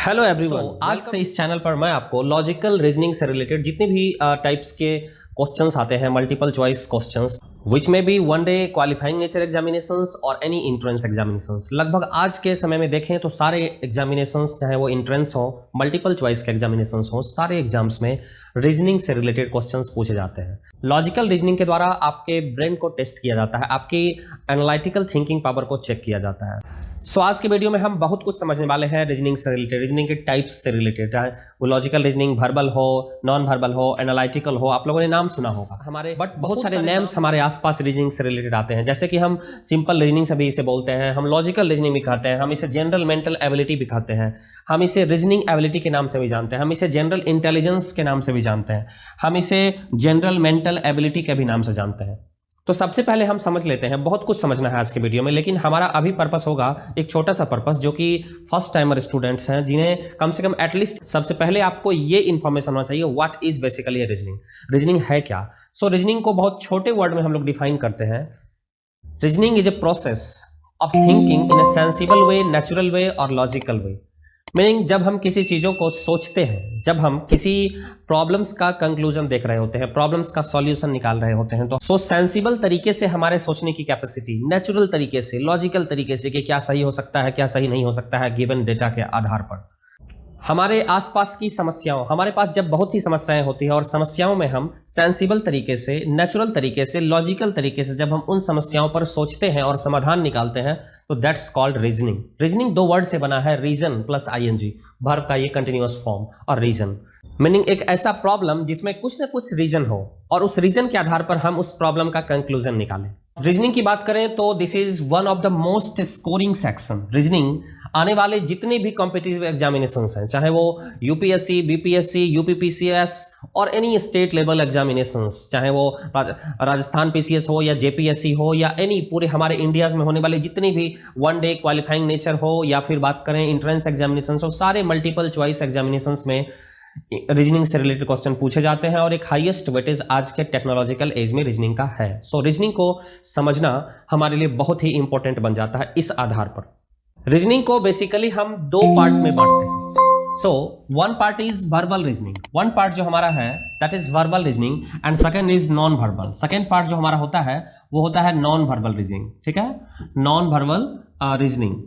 Hello everyone, आज से इस चैनल पर मैं आपको लॉजिकल रीजनिंग से रिलेटेड जितने भी टाइप्स के क्वेश्चंस आते हैं, multiple choice questions which may be one day qualifying nature examinations और एनी इंट्रेंस एग्जामिनेशंस, लगभग आज के समय में देखें तो सारे एग्जामिनेशंस चाहे वो इंट्रेंस हो, मल्टीपल चॉइस के एग्जामिनेशंस हो, सारे एग्जाम्स में रीजनिंग से रिलेटेड क्वेश्चंस पूछे जाते हैं। लॉजिकल रीजनिंग के द्वारा आपके ब्रेन को टेस्ट किया जाता है, आपकी एनालिटिकल थिंकिंग पावर को चेक किया जाता है। सो आज के वीडियो में हम बहुत कुछ समझने वाले हैं रीजनिंग से रिलेटेड, रीजनिंग के टाइप्स से रिलेटेड, वो लॉजिकल रीजनिंग वर्बल हो, नॉन वर्बल हो, एनालिटिकल हो, आप लोगों ने नाम सुना होगा हमारे, बट बहुत सारे नेम्स हमारे आसपास रीजनिंग से रिलेटेड आते हैं। जैसे कि हम सिंपल रीजनिंग से भी इसे बोलते हैं, हम लॉजिकल रीजनिंग भी कहते हैं, हम इसे जनरल मेंटल एबिलिटी भी कहते हैं, हम इसे रीजनिंग एबिलिटी के नाम से भी जानते हैं, हम इसे जनरल इंटेलिजेंस के नाम से भी जानते हैं, हम इसे जनरल मेंटल एबिलिटी के भी नाम से जानते हैं। तो सबसे पहले हम समझ लेते हैं, बहुत कुछ समझना है आज के वीडियो में, लेकिन हमारा अभी पर्पस होगा एक छोटा सा पर्पस, जो कि फर्स्ट टाइमर स्टूडेंट्स हैं, जिन्हें कम से कम एटलीस्ट सबसे पहले आपको ये इन्फॉर्मेशन होना चाहिए what is basically reasoning, reasoning है क्या। सो रीजनिंग को बहुत छोटे वर्ड में हम लोग डिफाइन करते हैं। Reasoning is a process of thinking in A sensible way, natural way और लॉजिकल वे। मीनिंग जब हम किसी चीज़ों को सोचते हैं, जब हम किसी प्रॉब्लम्स का कंक्लूजन देख रहे होते हैं, प्रॉब्लम्स का सॉल्यूशन निकाल रहे होते हैं, तो सेंसिबल तरीके से हमारे सोचने की कैपेसिटी, नेचुरल तरीके से, लॉजिकल तरीके से कि क्या सही हो सकता है, क्या सही नहीं हो सकता है गिवन डेटा के आधार पर। हमारे आसपास की समस्याओं, हमारे पास जब बहुत सी समस्याएं होती हैं और समस्याओं में हम सेंसिबल तरीके से, नेचुरल तरीके से, लॉजिकल तरीके से जब हम उन समस्याओं पर सोचते हैं और समाधान निकालते हैं, तो दैट्स कॉल्ड रीजनिंग। रीजनिंग दो वर्ड से बना है, रीजन प्लस आईएनजी, वर्ब का ये कंटिन्यूअस फॉर्म, और रीजन मीनिंग एक ऐसा प्रॉब्लम जिसमें कुछ ना कुछ रीजन हो और उस रीजन के आधार पर हम उस प्रॉब्लम का कंक्लूजन निकालें। रीजनिंग की बात करें तो this is one of the most scoring section. Reasoning आने वाले जितने भी कॉम्पिटिटिव एग्जामिनेशंस हैं, चाहे वो यूपीएससी, बीपीएससी, यूपीपीसीएस और एनी स्टेट लेवल एग्जामिनेशंस, चाहे वो राजस्थान पीसीएस हो या जेपीएससी हो या एनी पूरे हमारे इंडियाज में होने वाले जितने भी वन डे क्वालिफाइंग नेचर हो या फिर बात करें इंट्रेंस एग्जामिनेशंस हो, सारे मल्टीपल चॉइस एग्जामिनेशंस में रीजनिंग से रिलेटेड क्वेश्चन पूछे जाते हैं और एक हाईएस्ट वेटेज आज के टेक्नोलॉजिकल एज में रीजनिंग का है। सो रीजनिंग को समझना हमारे लिए बहुत ही इंपॉर्टेंट बन जाता है इस आधार पर। रीजनिंग को बेसिकली हम दो पार्ट में बांटते हैं। So one part is verbal reasoning, one part जो हमारा है that is verbal reasoning, and second is non verbal. Second part जो हमारा होता है वो होता है नॉन वर्बल रीजनिंग, ठीक है, non verbal reasoning.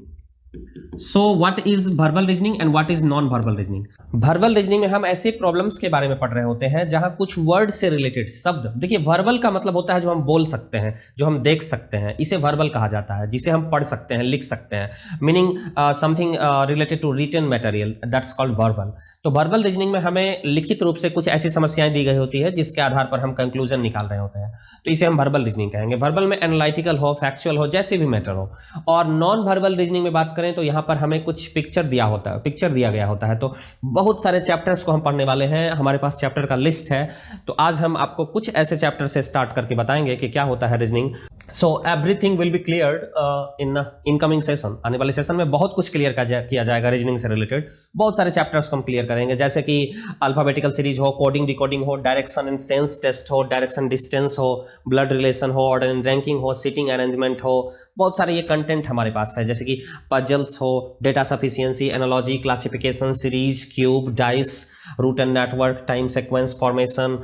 So what is verbal reasoning and what is non verbal reasoning. Verbal reasoning में हम ऐसे प्रॉब्लम्स के बारे में पढ़ रहे होते हैं जहां कुछ वर्ड से रिलेटेड शब्द, देखिए वर्बल का मतलब होता है जो हम बोल सकते हैं, जो हम देख सकते हैं, इसे वर्बल कहा जाता है, जिसे हम पढ़ सकते हैं, लिख सकते हैं, meaning something related to written material, that's called verbal. तो वर्बल रीजनिंग में हमें लिखित रूप से कुछ ऐसी समस्याएं दी गई होती है जिसके आधार पर हम कंक्लूजन निकाल रहे होते हैं, तो इसे हम वर्बल रीजनिंग कहेंगे। वर्बल में एनालिटिकल हो, फैक्चुअल हो, जैसे भी मैटर हो। और नॉन वर्बल रीजनिंग में बात करें तो यहाँ पर हमें कुछ पिक्चर दिया होता है, पिक्चर दिया गया होता है, तो बहुत सारे चैप्टर्स को हम पढ़ने वाले हैं, हमारे पास चैप्टर का लिस्ट है, तो आज हम आपको कुछ ऐसे चैप्टर से स्टार्ट करके बताएंगे कि क्या होता है reasoning. So everything will be cleared in incoming session. आने वाले सेशन में बहुत कुछ क्लियर किया जाएगा रीजनिंग से रिलेटेड, बहुत सारे चैप्टर्स को हम क्लियर करेंगे, जैसे कि अल्फाबेटिकल सीरीज हो, कोडिंग डिकोडिंग हो, डायरेक्शन एंड सेंस टेस्ट हो, डायरेक्शन डिस्टेंस हो, ब्लड रिलेशन हो, ऑर्डर एंड रैंकिंग हो, सीटिंग अरेंजमेंट हो, बहुत सारे ये कंटेंट हमारे पास है, जैसे कि पजल्स हो, data sufficiency, analogy, classification, series, cube, dice, route and network, time sequence formation,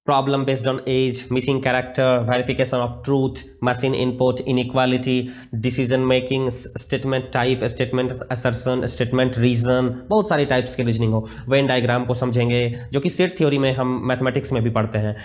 problem based on age, missing character, verification of truth, machine input, inequality, decision making, statement type, statement assertion, statement reason, बहुत सारी types के reasoning हो। Venn diagram को समझेंगे जो कि set theory में हम मैथमेटिक्स में भी पढ़ते हैं।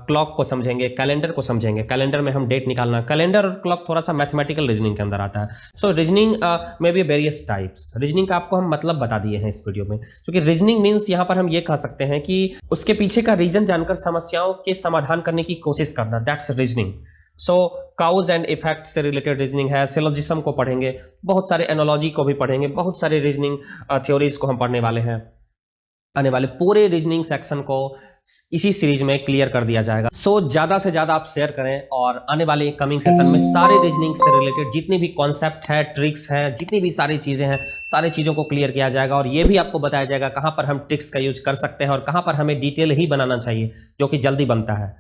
क्लॉक को समझेंगे, कैलेंडर को समझेंगे, कैलेंडर में हम डेट निकालना, कैलेंडर और क्लॉक थोड़ा सा मैथमेटिकल रीजनिंग के अंदर आता है। सो रीजनिंग में भी वेरियस टाइप्स, रीजनिंग का आपको हम मतलब बता दिए हैं इस वीडियो में, क्योंकि रीजनिंग मीन्स यहाँ पर हम ये कह सकते हैं कि उसके पीछे का रीजन जानकर समस्याओं के समाधान करने की कोशिश करना, that's reasoning. So cause and effect से रिलेटेड रीजनिंग है, सिलोजिज्म को पढ़ेंगे, बहुत सारे एनालॉजी को भी पढ़ेंगे, बहुत सारे रीजनिंग थ्योरीज को हम पढ़ने वाले हैं। आने वाले पूरे रीजनिंग सेक्शन को इसी सीरीज में क्लियर कर दिया जाएगा। सो ज्यादा से ज्यादा आप शेयर करें और आने वाले कमिंग सेशन में सारे रीजनिंग से रिलेटेड जितने भी कॉन्सेप्ट है, ट्रिक्स है, जितनी भी सारी चीजें हैं, सारी चीजों को क्लियर किया जाएगा और ये भी आपको बताया जाएगा कहां पर हम ट्रिक्स का यूज कर सकते हैं और कहां पर हमें डिटेल ही बनाना चाहिए जो कि जल्दी बनता है।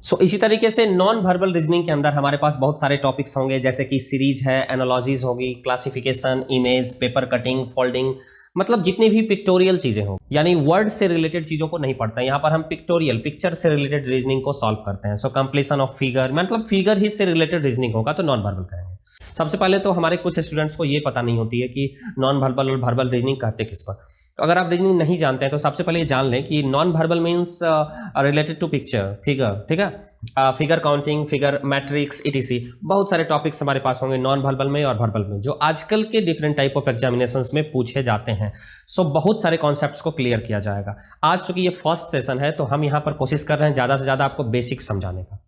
सो इसी तरीके से नॉन वर्बल रीजनिंग के अंदर हमारे पास बहुत सारे टॉपिक्स होंगे, जैसे कि सीरीज है, एनालॉजीज होगी, classification, image, paper cutting, folding, मतलब जितनी भी पिक्टोरियल चीजें हों, यानी वर्ड से रिलेटेड चीजों को नहीं पढ़ते हैं। यहाँ पर हम पिक्टोरियल, पिक्चर से रिलेटेड रीजनिंग को सॉल्व करते हैं। सो कंप्लीशन ऑफ फिगर, मतलब फिगर ही से रिलेटेड रीजनिंग होगा तो नॉन वर्बल कहेंगे। सबसे पहले तो हमारे कुछ स्टूडेंट्स को ये पता नहीं होती है कि नॉन वर्बल और वर्बल रीजनिंग कहते किस पर। तो अगर आप रीजनिंग नहीं जानते हैं तो सबसे पहले ये जान लें कि non verbal means related to picture, figure, ठीक है, figure counting, figure matrix, ETC. बहुत सारे टॉपिक्स हमारे पास होंगे नॉन वर्बल में और वर्बल में, जो आजकल के डिफरेंट टाइप ऑफ एग्जामिनेशंस में पूछे जाते हैं। सो बहुत सारे कॉन्सेप्ट्स को क्लियर किया जाएगा। आज चूंकि ये फर्स्ट सेशन है तो हम यहाँ पर कोशिश कर रहे हैं ज़्यादा से ज़्यादा आपको बेसिक समझाने का।